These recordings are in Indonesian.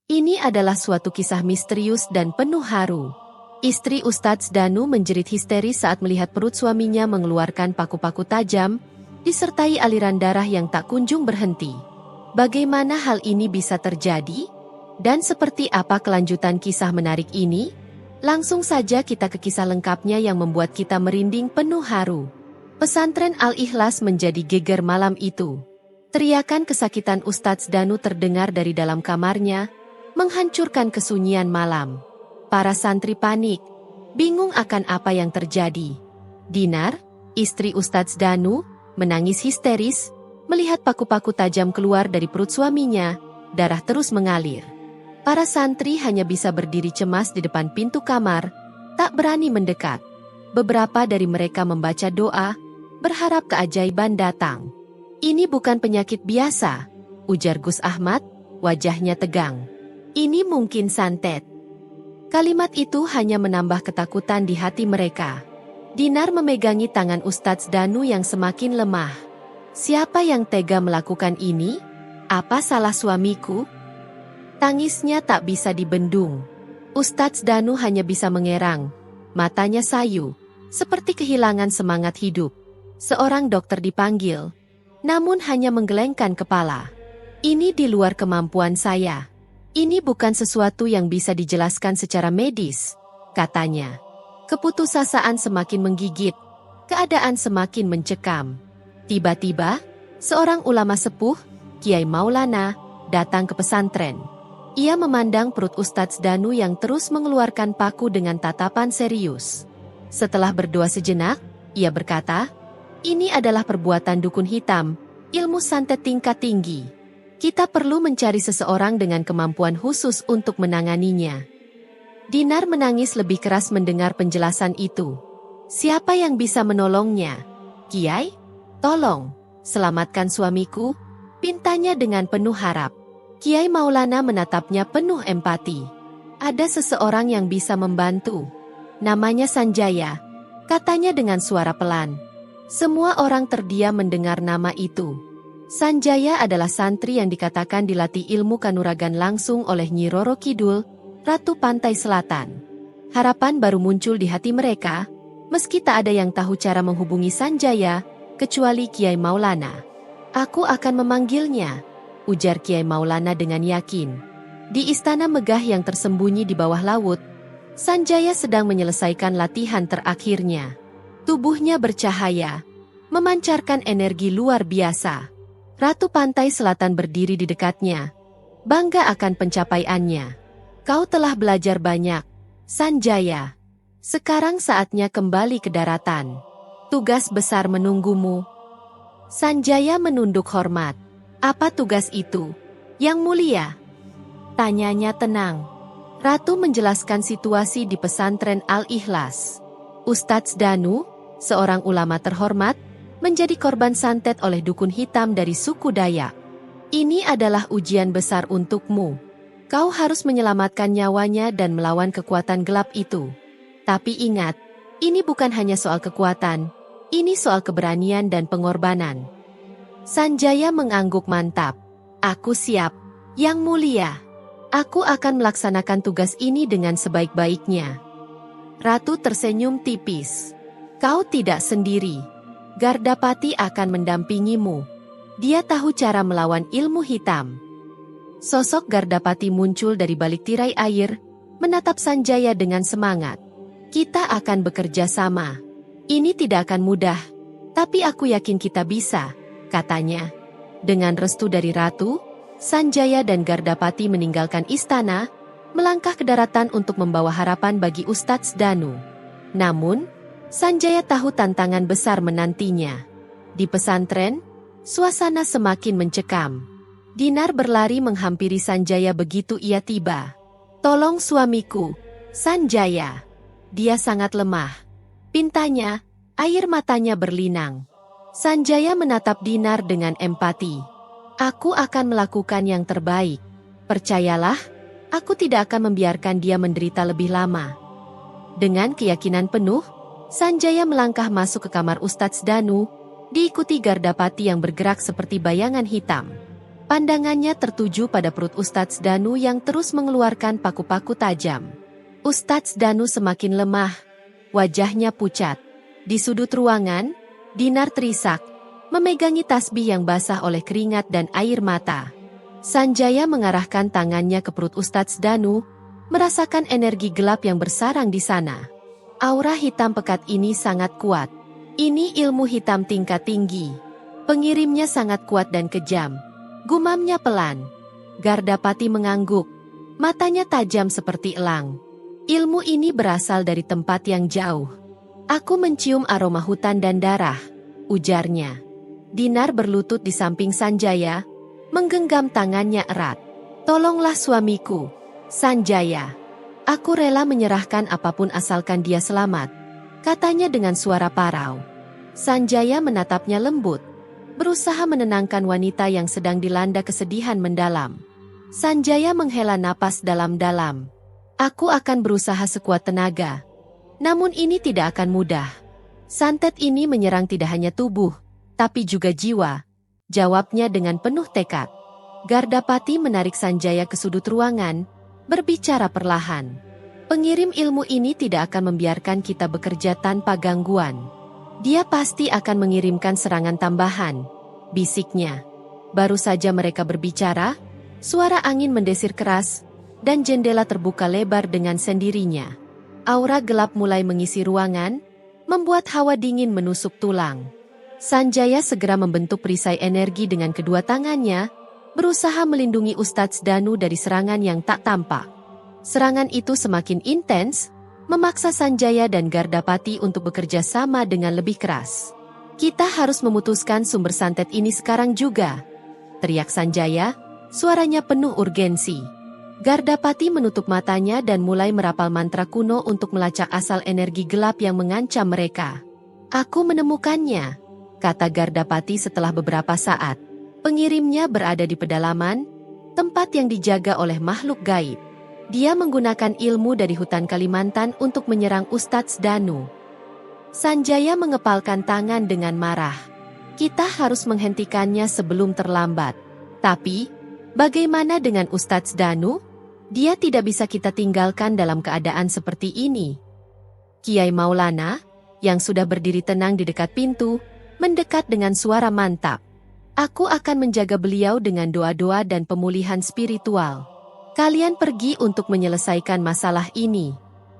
Ini adalah suatu kisah misterius dan penuh haru. Istri Ustadz Danu menjerit histeris saat melihat perut suaminya mengeluarkan paku-paku tajam, disertai aliran darah yang tak kunjung berhenti. Bagaimana hal ini bisa terjadi? Dan seperti apa kelanjutan kisah menarik ini? Langsung saja kita ke kisah lengkapnya yang membuat kita merinding penuh haru. Pesantren Al-Ikhlas menjadi geger malam itu. Teriakan kesakitan Ustadz Danu terdengar dari dalam kamarnya, menghancurkan kesunyian malam. Para santri panik, bingung akan apa yang terjadi. Dinar, istri Ustadz Danu, menangis histeris, melihat paku-paku tajam keluar dari perut suaminya, darah terus mengalir. Para santri hanya bisa berdiri cemas di depan pintu kamar, tak berani mendekat. Beberapa dari mereka membaca doa, berharap keajaiban datang. Ini bukan penyakit biasa, ujar Gus Ahmad, wajahnya tegang. Ini mungkin santet. Kalimat itu hanya menambah ketakutan di hati mereka. Dinar memegangi tangan Ustadz Danu yang semakin lemah. Siapa yang tega melakukan ini? Apa salah suamiku? Tangisnya tak bisa dibendung. Ustadz Danu hanya bisa mengerang. Matanya sayu, seperti kehilangan semangat hidup. Seorang dokter dipanggil, namun hanya menggelengkan kepala. Ini di luar kemampuan saya. Ini bukan sesuatu yang bisa dijelaskan secara medis, katanya. Keputusasaan semakin menggigit, keadaan semakin mencekam. Tiba-tiba, seorang ulama sepuh, Kiai Maulana, datang ke pesantren. Ia memandang perut Ustadz Danu yang terus mengeluarkan paku dengan tatapan serius. Setelah berdoa sejenak, ia berkata, "Ini adalah perbuatan dukun hitam, ilmu santet tingkat tinggi. Kita perlu mencari seseorang dengan kemampuan khusus untuk menanganinya." Dinar menangis lebih keras mendengar penjelasan itu. Siapa yang bisa menolongnya? Kiai? Tolong, selamatkan suamiku, pintanya dengan penuh harap. Kiai Maulana menatapnya penuh empati. Ada seseorang yang bisa membantu. Namanya Sanjaya, katanya dengan suara pelan. Semua orang terdiam mendengar nama itu. Sanjaya adalah santri yang dikatakan dilatih ilmu kanuragan langsung oleh Nyi Roro Kidul, Ratu Pantai Selatan. Harapan baru muncul di hati mereka, meski tak ada yang tahu cara menghubungi Sanjaya, kecuali Kiai Maulana. "Aku akan memanggilnya," ujar Kiai Maulana dengan yakin. Di istana megah yang tersembunyi di bawah laut, Sanjaya sedang menyelesaikan latihan terakhirnya. Tubuhnya bercahaya, memancarkan energi luar biasa. Ratu Pantai Selatan berdiri di dekatnya, bangga akan pencapaiannya. "Kau telah belajar banyak, Sanjaya. Sekarang saatnya kembali ke daratan. Tugas besar menunggumu." Sanjaya menunduk hormat. "Apa tugas itu, Yang Mulia?" tanyanya tenang. Ratu menjelaskan situasi di pesantren Al-Ikhlas. Ustadz Danu, seorang ulama terhormat, menjadi korban santet oleh dukun hitam dari suku Dayak. "Ini adalah ujian besar untukmu. Kau harus menyelamatkan nyawanya dan melawan kekuatan gelap itu. Tapi ingat, ini bukan hanya soal kekuatan, ini soal keberanian dan pengorbanan." Sanjaya mengangguk mantap. "Aku siap, Yang Mulia. Aku akan melaksanakan tugas ini dengan sebaik-baiknya." Ratu tersenyum tipis. "Kau tidak sendiri. Gardapati akan mendampingimu. Dia tahu cara melawan ilmu hitam." Sosok Gardapati muncul dari balik tirai air, menatap Sanjaya dengan semangat. "Kita akan bekerja sama. Ini tidak akan mudah, tapi aku yakin kita bisa," katanya. Dengan restu dari Ratu, Sanjaya dan Gardapati meninggalkan istana, melangkah ke daratan untuk membawa harapan bagi Ustadz Danu. Namun, Sanjaya tahu tantangan besar menantinya. Di pesantren, suasana semakin mencekam. Dinar berlari menghampiri Sanjaya begitu ia tiba. "Tolong suamiku, Sanjaya. Dia sangat lemah," pintanya, air matanya berlinang. Sanjaya menatap Dinar dengan empati. "Aku akan melakukan yang terbaik. Percayalah, aku tidak akan membiarkan dia menderita lebih lama." Dengan keyakinan penuh, Sanjaya melangkah masuk ke kamar Ustadz Danu, diikuti Gardapati yang bergerak seperti bayangan hitam. Pandangannya tertuju pada perut Ustadz Danu yang terus mengeluarkan paku-paku tajam. Ustadz Danu semakin lemah, wajahnya pucat. Di sudut ruangan, Dinar terisak, memegangi tasbih yang basah oleh keringat dan air mata. Sanjaya mengarahkan tangannya ke perut Ustadz Danu, merasakan energi gelap yang bersarang di sana. Aura hitam pekat ini sangat kuat. Ini ilmu hitam tingkat tinggi. Pengirimnya sangat kuat dan kejam. Gumamnya pelan. Gardapati mengangguk. Matanya tajam seperti elang. Ilmu ini berasal dari tempat yang jauh. Aku mencium aroma hutan dan darah, ujarnya. Dinar berlutut di samping Sanjaya, menggenggam tangannya erat. Tolonglah suamiku, Sanjaya. Aku rela menyerahkan apapun asalkan dia selamat, katanya dengan suara parau. Sanjaya menatapnya lembut, berusaha menenangkan wanita yang sedang dilanda kesedihan mendalam. Sanjaya menghela napas dalam-dalam. Aku akan berusaha sekuat tenaga. Namun ini tidak akan mudah. Santet ini menyerang tidak hanya tubuh, tapi juga jiwa. Jawabnya dengan penuh tekad. Gardapati menarik Sanjaya ke sudut ruangan, berbicara perlahan. Pengirim ilmu ini tidak akan membiarkan kita bekerja tanpa gangguan. Dia pasti akan mengirimkan serangan tambahan, bisiknya. Baru saja mereka berbicara, suara angin mendesir keras, dan jendela terbuka lebar dengan sendirinya. Aura gelap mulai mengisi ruangan, membuat hawa dingin menusuk tulang. Sanjaya segera membentuk perisai energi dengan kedua tangannya, berusaha melindungi Ustadz Danu dari serangan yang tak tampak. Serangan itu semakin intens, memaksa Sanjaya dan Gardapati untuk bekerja sama dengan lebih keras. Kita harus memutuskan sumber santet ini sekarang juga, teriak Sanjaya, suaranya penuh urgensi. Gardapati menutup matanya dan mulai merapal mantra kuno untuk melacak asal energi gelap yang mengancam mereka. Aku menemukannya, kata Gardapati setelah beberapa saat. Pengirimnya berada di pedalaman, tempat yang dijaga oleh makhluk gaib. Dia menggunakan ilmu dari hutan Kalimantan untuk menyerang Ustadz Danu. Sanjaya mengepalkan tangan dengan marah. Kita harus menghentikannya sebelum terlambat. Tapi, bagaimana dengan Ustadz Danu? Dia tidak bisa kita tinggalkan dalam keadaan seperti ini. Kiai Maulana, yang sudah berdiri tenang di dekat pintu, mendekat dengan suara mantap. Aku akan menjaga beliau dengan doa-doa dan pemulihan spiritual. Kalian pergi untuk menyelesaikan masalah ini.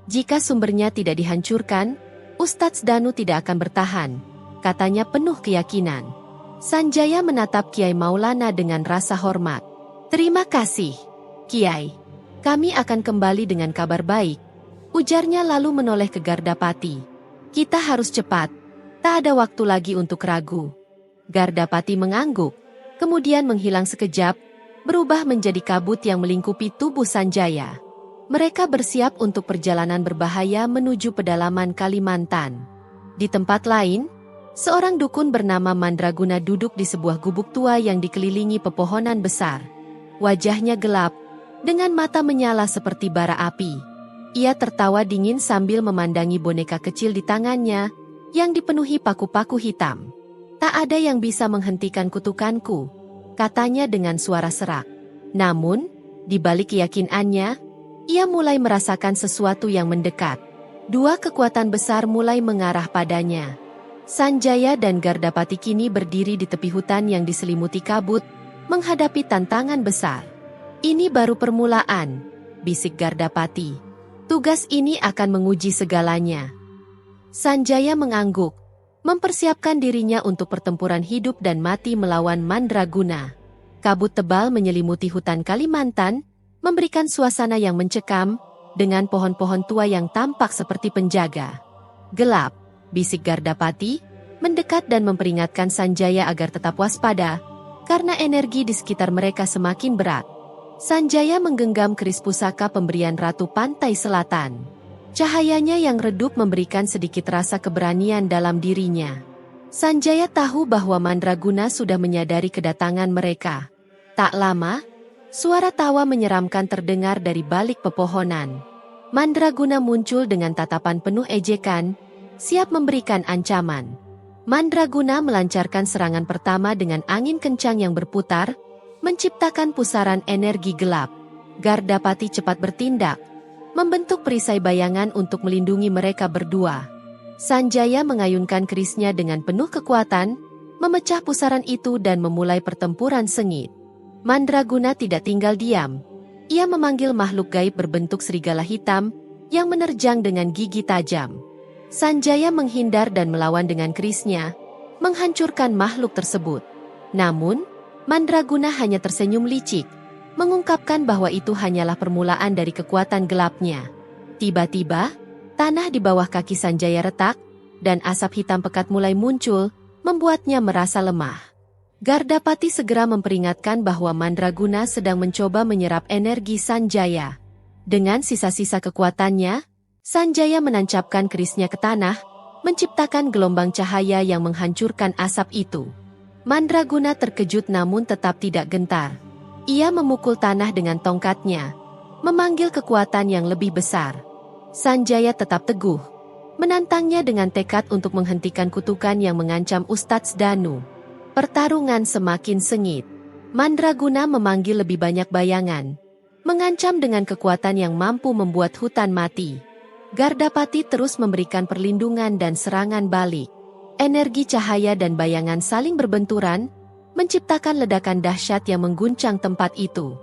Jika sumbernya tidak dihancurkan, Ustadz Danu tidak akan bertahan, katanya penuh keyakinan. Sanjaya menatap Kiai Maulana dengan rasa hormat. Terima kasih, Kiai. Kami akan kembali dengan kabar baik, ujarnya lalu menoleh ke Gardapati. Kita harus cepat, tak ada waktu lagi untuk ragu. Gardapati mengangguk, kemudian menghilang sekejap, berubah menjadi kabut yang melingkupi tubuh Sanjaya. Mereka bersiap untuk perjalanan berbahaya menuju pedalaman Kalimantan. Di tempat lain, seorang dukun bernama Mandraguna duduk di sebuah gubuk tua yang dikelilingi pepohonan besar. Wajahnya gelap, dengan mata menyala seperti bara api. Ia tertawa dingin sambil memandangi boneka kecil di tangannya, yang dipenuhi paku-paku hitam. Tak ada yang bisa menghentikan kutukanku, katanya dengan suara serak. Namun, di balik keyakinannya, ia mulai merasakan sesuatu yang mendekat. Dua kekuatan besar mulai mengarah padanya. Sanjaya dan Gardapati kini berdiri di tepi hutan yang diselimuti kabut, menghadapi tantangan besar. Ini baru permulaan, bisik Gardapati. Tugas ini akan menguji segalanya. Sanjaya mengangguk, mempersiapkan dirinya untuk pertempuran hidup dan mati melawan Mandraguna. Kabut tebal menyelimuti hutan Kalimantan, memberikan suasana yang mencekam, dengan pohon-pohon tua yang tampak seperti penjaga. Gelap, bisik Gardapati, mendekat dan memperingatkan Sanjaya agar tetap waspada, karena energi di sekitar mereka semakin berat. Sanjaya menggenggam keris pusaka pemberian Ratu Pantai Selatan. Cahayanya yang redup memberikan sedikit rasa keberanian dalam dirinya. Sanjaya tahu bahwa Mandraguna sudah menyadari kedatangan mereka. Tak lama, suara tawa menyeramkan terdengar dari balik pepohonan. Mandraguna muncul dengan tatapan penuh ejekan, siap memberikan ancaman. Mandraguna melancarkan serangan pertama dengan angin kencang yang berputar, menciptakan pusaran energi gelap. Gardapati cepat bertindak, membentuk perisai bayangan untuk melindungi mereka berdua. Sanjaya mengayunkan kerisnya dengan penuh kekuatan, memecah pusaran itu dan memulai pertempuran sengit. Mandraguna tidak tinggal diam. Ia memanggil makhluk gaib berbentuk serigala hitam yang menerjang dengan gigi tajam. Sanjaya menghindar dan melawan dengan kerisnya, menghancurkan makhluk tersebut. Namun, Mandraguna hanya tersenyum licik, mengungkapkan bahwa itu hanyalah permulaan dari kekuatan gelapnya. Tiba-tiba, tanah di bawah kaki Sanjaya retak, dan asap hitam pekat mulai muncul, membuatnya merasa lemah. Gardapati segera memperingatkan bahwa Mandraguna sedang mencoba menyerap energi Sanjaya. Dengan sisa-sisa kekuatannya, Sanjaya menancapkan kerisnya ke tanah, menciptakan gelombang cahaya yang menghancurkan asap itu. Mandraguna terkejut namun tetap tidak gentar. Ia memukul tanah dengan tongkatnya, memanggil kekuatan yang lebih besar. Sanjaya tetap teguh, menantangnya dengan tekad untuk menghentikan kutukan yang mengancam Ustadz Danu. Pertarungan semakin sengit. Mandraguna memanggil lebih banyak bayangan, mengancam dengan kekuatan yang mampu membuat hutan mati. Gardapati terus memberikan perlindungan dan serangan balik. Energi cahaya dan bayangan saling berbenturan, menciptakan ledakan dahsyat yang mengguncang tempat itu.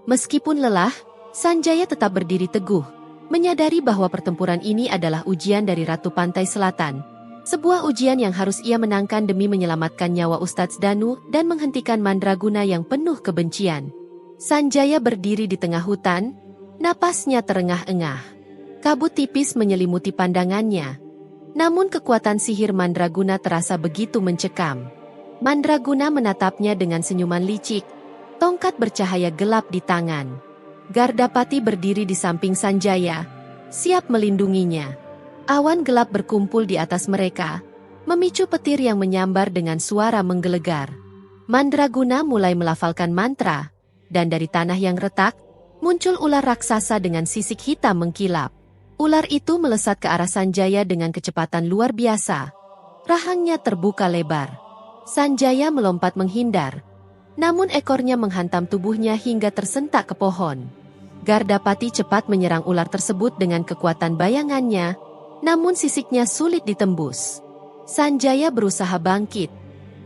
Meskipun lelah, Sanjaya tetap berdiri teguh, menyadari bahwa pertempuran ini adalah ujian dari Ratu Pantai Selatan. Sebuah ujian yang harus ia menangkan demi menyelamatkan nyawa Ustadz Danu dan menghentikan Mandraguna yang penuh kebencian. Sanjaya berdiri di tengah hutan, napasnya terengah-engah. Kabut tipis menyelimuti pandangannya. Namun kekuatan sihir Mandraguna terasa begitu mencekam. Mandraguna menatapnya dengan senyuman licik, tongkat bercahaya gelap di tangan. Gardapati berdiri di samping Sanjaya, siap melindunginya. Awan gelap berkumpul di atas mereka, memicu petir yang menyambar dengan suara menggelegar. Mandraguna mulai melafalkan mantra, dan dari tanah yang retak, muncul ular raksasa dengan sisik hitam mengkilap. Ular itu melesat ke arah Sanjaya dengan kecepatan luar biasa. Rahangnya terbuka lebar. Sanjaya melompat menghindar, namun ekornya menghantam tubuhnya hingga tersentak ke pohon. Gardapati cepat menyerang ular tersebut dengan kekuatan bayangannya, namun sisiknya sulit ditembus. Sanjaya berusaha bangkit,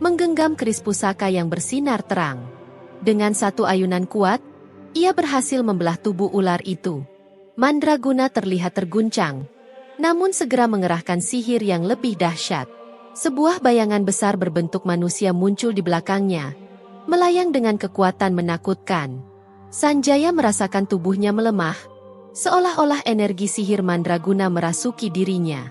menggenggam keris pusaka yang bersinar terang. Dengan satu ayunan kuat, ia berhasil membelah tubuh ular itu. Mandraguna terlihat terguncang, namun segera mengerahkan sihir yang lebih dahsyat. Sebuah bayangan besar berbentuk manusia muncul di belakangnya, melayang dengan kekuatan menakutkan. Sanjaya merasakan tubuhnya melemah, seolah-olah energi sihir Mandraguna merasuki dirinya.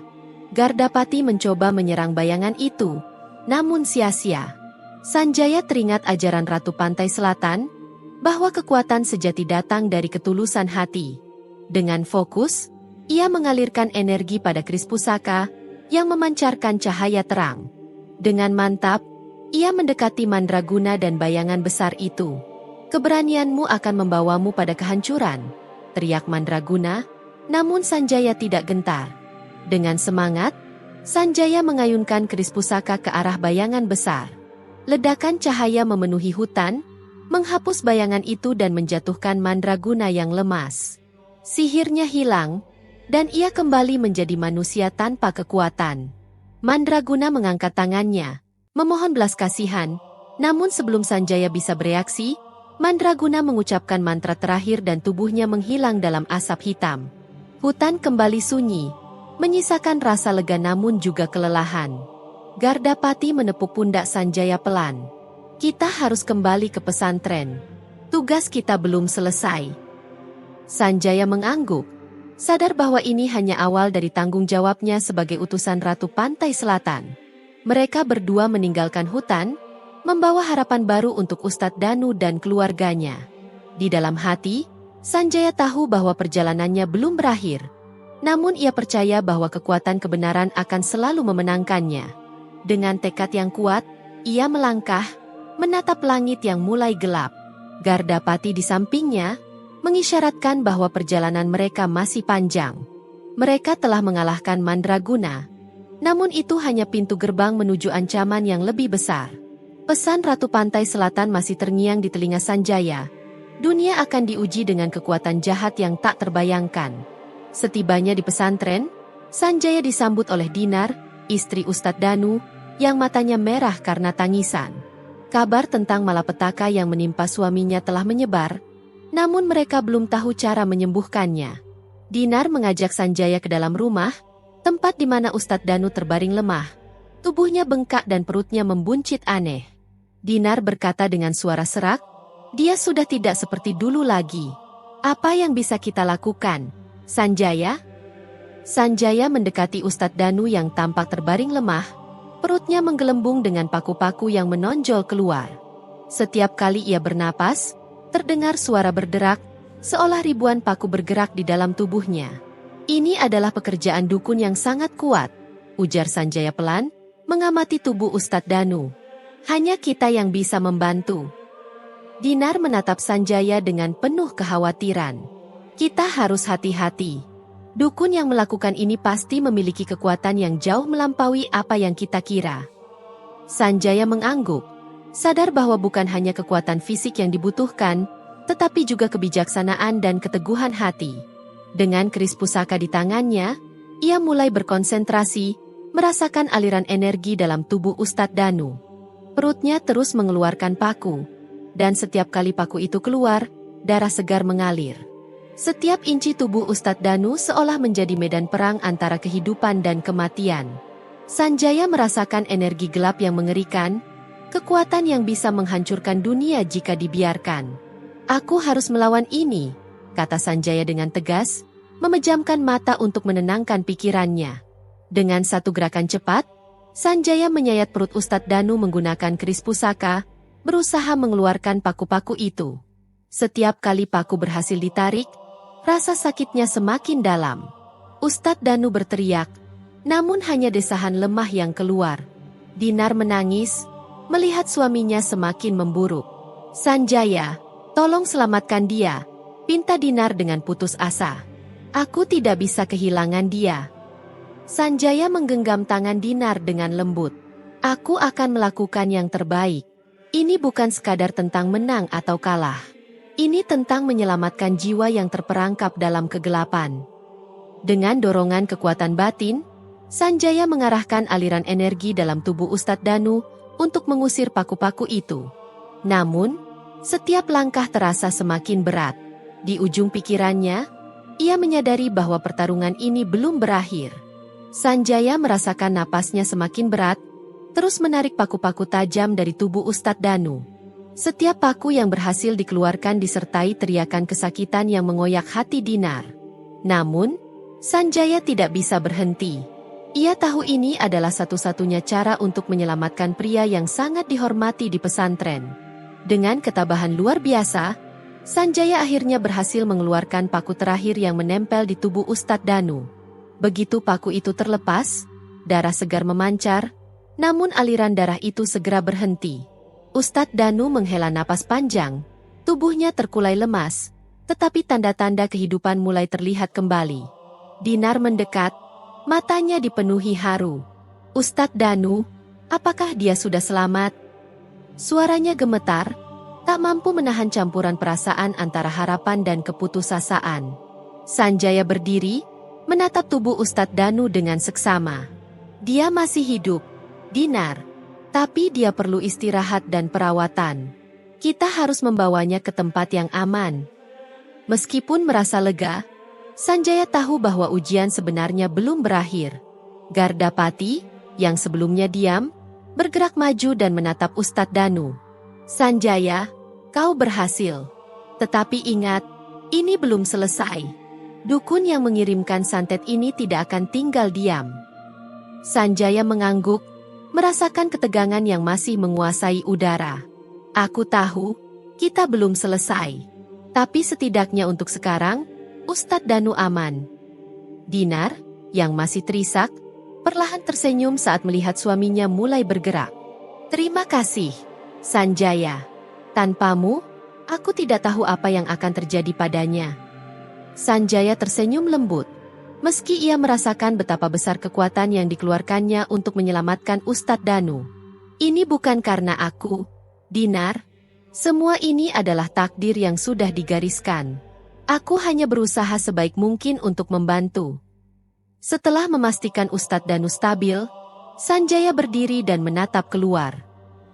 Gardapati mencoba menyerang bayangan itu, namun sia-sia. Sanjaya teringat ajaran Ratu Pantai Selatan, bahwa kekuatan sejati datang dari ketulusan hati. Dengan fokus, ia mengalirkan energi pada keris pusaka, yang memancarkan cahaya terang. Dengan mantap, ia mendekati Mandraguna dan bayangan besar itu. "Keberanianmu akan membawamu pada kehancuran," teriak Mandraguna, namun Sanjaya tidak gentar. Dengan semangat, Sanjaya mengayunkan keris pusaka ke arah bayangan besar. Ledakan cahaya memenuhi hutan, menghapus bayangan itu dan menjatuhkan Mandraguna yang lemas. Sihirnya hilang, dan ia kembali menjadi manusia tanpa kekuatan. Mandraguna mengangkat tangannya, memohon belas kasihan, namun sebelum Sanjaya bisa bereaksi, Mandraguna mengucapkan mantra terakhir dan tubuhnya menghilang dalam asap hitam. Hutan kembali sunyi, menyisakan rasa lega namun juga kelelahan. Gardapati menepuk pundak Sanjaya pelan. "Kita harus kembali ke pesantren. Tugas kita belum selesai." Sanjaya mengangguk, sadar bahwa ini hanya awal dari tanggung jawabnya sebagai utusan Ratu Pantai Selatan. Mereka berdua meninggalkan hutan, membawa harapan baru untuk Ustadz Danu dan keluarganya. Di dalam hati, Sanjaya tahu bahwa perjalanannya belum berakhir. Namun ia percaya bahwa kekuatan kebenaran akan selalu memenangkannya. Dengan tekad yang kuat, ia melangkah, menatap langit yang mulai gelap. Gardapati di sampingnya, mengisyaratkan bahwa perjalanan mereka masih panjang. Mereka telah mengalahkan Mandraguna, namun itu hanya pintu gerbang menuju ancaman yang lebih besar. Pesan Ratu Pantai Selatan masih terngiang di telinga Sanjaya. Dunia akan diuji dengan kekuatan jahat yang tak terbayangkan. Setibanya di pesantren, Sanjaya disambut oleh Dinar, istri Ustadz Danu, yang matanya merah karena tangisan. Kabar tentang malapetaka yang menimpa suaminya telah menyebar, namun mereka belum tahu cara menyembuhkannya. Dinar mengajak Sanjaya ke dalam rumah, tempat di mana Ustadz Danu terbaring lemah. Tubuhnya bengkak dan perutnya membuncit aneh. Dinar berkata dengan suara serak, "Dia sudah tidak seperti dulu lagi. Apa yang bisa kita lakukan, Sanjaya?" Sanjaya mendekati Ustadz Danu yang tampak terbaring lemah, perutnya menggelembung dengan paku-paku yang menonjol keluar. Setiap kali ia bernapas, terdengar suara berderak, seolah ribuan paku bergerak di dalam tubuhnya. "Ini adalah pekerjaan dukun yang sangat kuat," ujar Sanjaya pelan, mengamati tubuh Ustadz Danu. "Hanya kita yang bisa membantu." Dinar menatap Sanjaya dengan penuh kekhawatiran. "Kita harus hati-hati. Dukun yang melakukan ini pasti memiliki kekuatan yang jauh melampaui apa yang kita kira." Sanjaya mengangguk, sadar bahwa bukan hanya kekuatan fisik yang dibutuhkan, tetapi juga kebijaksanaan dan keteguhan hati. Dengan keris pusaka di tangannya, ia mulai berkonsentrasi, merasakan aliran energi dalam tubuh Ustadz Danu. Perutnya terus mengeluarkan paku, dan setiap kali paku itu keluar, darah segar mengalir. Setiap inci tubuh Ustadz Danu seolah menjadi medan perang antara kehidupan dan kematian. Sanjaya merasakan energi gelap yang mengerikan, kekuatan yang bisa menghancurkan dunia jika dibiarkan. "Aku harus melawan ini," kata Sanjaya dengan tegas, memejamkan mata untuk menenangkan pikirannya. Dengan satu gerakan cepat, Sanjaya menyayat perut Ustadz Danu menggunakan keris pusaka, berusaha mengeluarkan paku-paku itu. Setiap kali paku berhasil ditarik, rasa sakitnya semakin dalam. Ustadz Danu berteriak, namun hanya desahan lemah yang keluar. Dinar menangis, melihat suaminya semakin memburuk. "Sanjaya, tolong selamatkan dia," pinta Dinar dengan putus asa. "Aku tidak bisa kehilangan dia." Sanjaya menggenggam tangan Dinar dengan lembut. "Aku akan melakukan yang terbaik. Ini bukan sekadar tentang menang atau kalah. Ini tentang menyelamatkan jiwa yang terperangkap dalam kegelapan." Dengan dorongan kekuatan batin, Sanjaya mengarahkan aliran energi dalam tubuh Ustadz Danu untuk mengusir paku-paku itu. Namun, setiap langkah terasa semakin berat. Di ujung pikirannya, ia menyadari bahwa pertarungan ini belum berakhir. Sanjaya merasakan napasnya semakin berat, terus menarik paku-paku tajam dari tubuh Ustadz Danu. Setiap paku yang berhasil dikeluarkan disertai teriakan kesakitan yang mengoyak hati Dinar. Namun, Sanjaya tidak bisa berhenti. Ia tahu ini adalah satu-satunya cara untuk menyelamatkan pria yang sangat dihormati di pesantren. Dengan ketabahan luar biasa, Sanjaya akhirnya berhasil mengeluarkan paku terakhir yang menempel di tubuh Ustadz Danu. Begitu paku itu terlepas, darah segar memancar, namun aliran darah itu segera berhenti. Ustadz Danu menghela napas panjang, tubuhnya terkulai lemas, tetapi tanda-tanda kehidupan mulai terlihat kembali. Dinar mendekat, matanya dipenuhi haru. "Ustadz Danu, apakah dia sudah selamat?" Suaranya gemetar, tak mampu menahan campuran perasaan antara harapan dan keputusasaan. Sanjaya berdiri, menatap tubuh Ustadz Danu dengan seksama. "Dia masih hidup, Dinar. Tapi dia perlu istirahat dan perawatan. Kita harus membawanya ke tempat yang aman." Meskipun merasa lega, Sanjaya tahu bahwa ujian sebenarnya belum berakhir. Gardapati, yang sebelumnya diam, bergerak maju dan menatap Ustadz Danu. "Sanjaya, kau berhasil. Tetapi ingat, ini belum selesai. Dukun yang mengirimkan santet ini tidak akan tinggal diam." Sanjaya mengangguk, merasakan ketegangan yang masih menguasai udara. "Aku tahu, kita belum selesai. Tapi setidaknya untuk sekarang, Ustadz Danu aman." Dinar, yang masih terisak, perlahan tersenyum saat melihat suaminya mulai bergerak. "Terima kasih, Sanjaya. Tanpamu, aku tidak tahu apa yang akan terjadi padanya." Sanjaya tersenyum lembut. Meski ia merasakan betapa besar kekuatan yang dikeluarkannya untuk menyelamatkan Ustadz Danu. Ini bukan karena aku, Dinar. Semua ini adalah takdir yang sudah digariskan. Aku hanya berusaha sebaik mungkin untuk membantu. Setelah memastikan Ustadz Danu stabil, Sanjaya berdiri dan menatap keluar.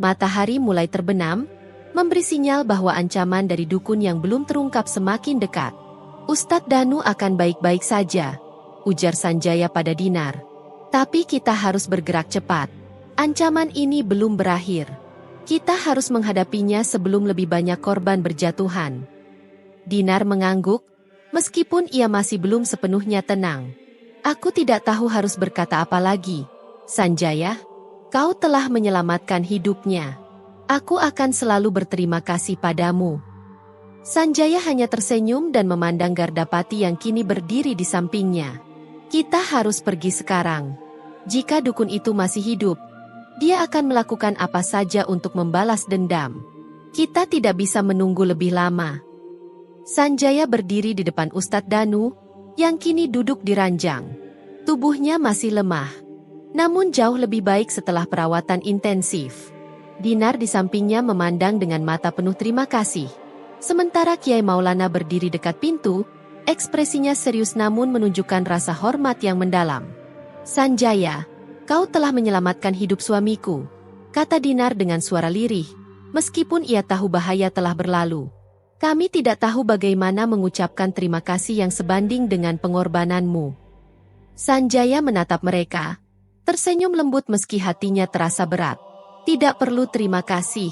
Matahari mulai terbenam, memberi sinyal bahwa ancaman dari dukun yang belum terungkap semakin dekat. Ustadz Danu akan baik-baik saja, ujar Sanjaya pada Dinar. Tapi kita harus bergerak cepat. Ancaman ini belum berakhir. Kita harus menghadapinya sebelum lebih banyak korban berjatuhan. Dinar mengangguk, meskipun ia masih belum sepenuhnya tenang. Aku tidak tahu harus berkata apa lagi. Sanjaya, kau telah menyelamatkan hidupnya. Aku akan selalu berterima kasih padamu. Sanjaya hanya tersenyum dan memandang Gardapati yang kini berdiri di sampingnya. Kita harus pergi sekarang. Jika dukun itu masih hidup, dia akan melakukan apa saja untuk membalas dendam. Kita tidak bisa menunggu lebih lama. Sanjaya berdiri di depan Ustadz Danu, yang kini duduk di ranjang. Tubuhnya masih lemah, namun jauh lebih baik setelah perawatan intensif. Dinar di sampingnya memandang dengan mata penuh terima kasih. Sementara Kiai Maulana berdiri dekat pintu, ekspresinya serius namun menunjukkan rasa hormat yang mendalam. Sanjaya, kau telah menyelamatkan hidup suamiku, kata Dinar dengan suara lirih, meskipun ia tahu bahaya telah berlalu. Kami tidak tahu bagaimana mengucapkan terima kasih yang sebanding dengan pengorbananmu. Sanjaya menatap mereka, tersenyum lembut meski hatinya terasa berat. Tidak perlu terima kasih,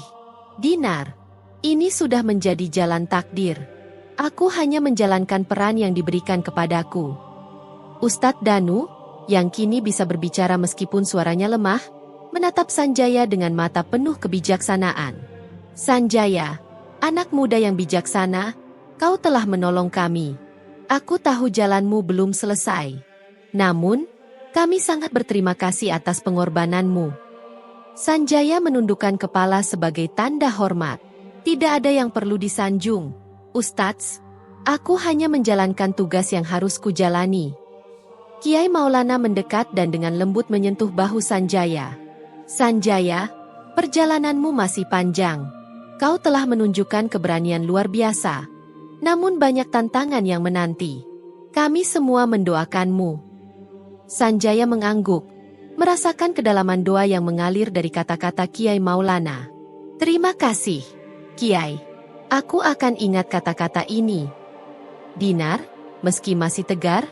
Dinar. Ini sudah menjadi jalan takdir. Aku hanya menjalankan peran yang diberikan kepadaku. Ustadz Danu, yang kini bisa berbicara meskipun suaranya lemah, menatap Sanjaya dengan mata penuh kebijaksanaan. Sanjaya, anak muda yang bijaksana, kau telah menolong kami. Aku tahu jalanmu belum selesai. Namun, kami sangat berterima kasih atas pengorbananmu. Sanjaya menundukkan kepala sebagai tanda hormat. Tidak ada yang perlu disanjung, Ustadz. Aku hanya menjalankan tugas yang harus kujalani. Kiai Maulana mendekat dan dengan lembut menyentuh bahu Sanjaya. Sanjaya, perjalananmu masih panjang. Kau telah menunjukkan keberanian luar biasa. Namun banyak tantangan yang menanti. Kami semua mendoakanmu. Sanjaya mengangguk, merasakan kedalaman doa yang mengalir dari kata-kata Kiai Maulana. Terima kasih, Kiai. Aku akan ingat kata-kata ini. Dinar, meski masih tegar,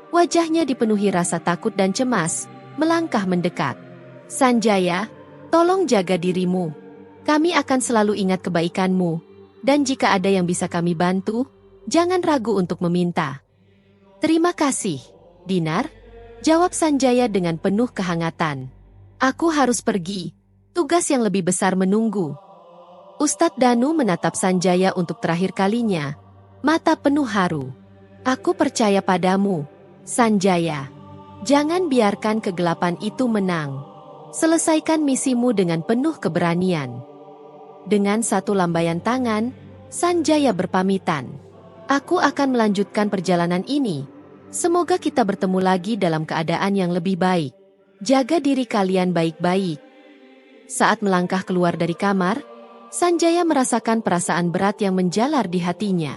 wajahnya dipenuhi rasa takut dan cemas, melangkah mendekat. Sanjaya, tolong jaga dirimu. Kami akan selalu ingat kebaikanmu, dan jika ada yang bisa kami bantu, jangan ragu untuk meminta. Terima kasih, Dinar, jawab Sanjaya dengan penuh kehangatan. Aku harus pergi, tugas yang lebih besar menunggu. Ustadz Danu menatap Sanjaya untuk terakhir kalinya, mata penuh haru. Aku percaya padamu, Sanjaya. Jangan biarkan kegelapan itu menang. Selesaikan misimu dengan penuh keberanian. Dengan satu lambaian tangan, Sanjaya berpamitan. Aku akan melanjutkan perjalanan ini. Semoga kita bertemu lagi dalam keadaan yang lebih baik. Jaga diri kalian baik-baik. Saat melangkah keluar dari kamar, Sanjaya merasakan perasaan berat yang menjalar di hatinya.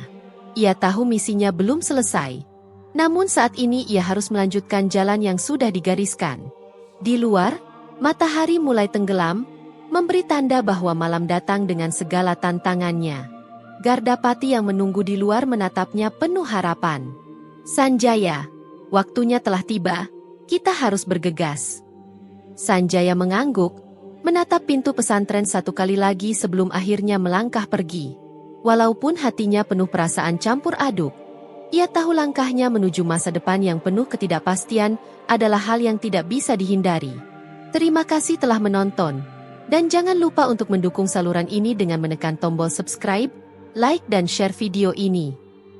Ia tahu misinya belum selesai. Namun saat ini ia harus melanjutkan jalan yang sudah digariskan. Di luar, matahari mulai tenggelam, memberi tanda bahwa malam datang dengan segala tantangannya. Gardapati yang menunggu di luar menatapnya penuh harapan. Sanjaya, waktunya telah tiba, kita harus bergegas. Sanjaya mengangguk, menatap pintu pesantren satu kali lagi sebelum akhirnya melangkah pergi. Walaupun hatinya penuh perasaan campur aduk, ia tahu langkahnya menuju masa depan yang penuh ketidakpastian adalah hal yang tidak bisa dihindari. Terima kasih telah menonton, dan jangan lupa untuk mendukung saluran ini dengan menekan tombol subscribe, like dan share video ini,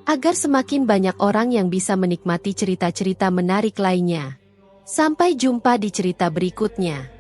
agar semakin banyak orang yang bisa menikmati cerita-cerita menarik lainnya. Sampai jumpa di cerita berikutnya.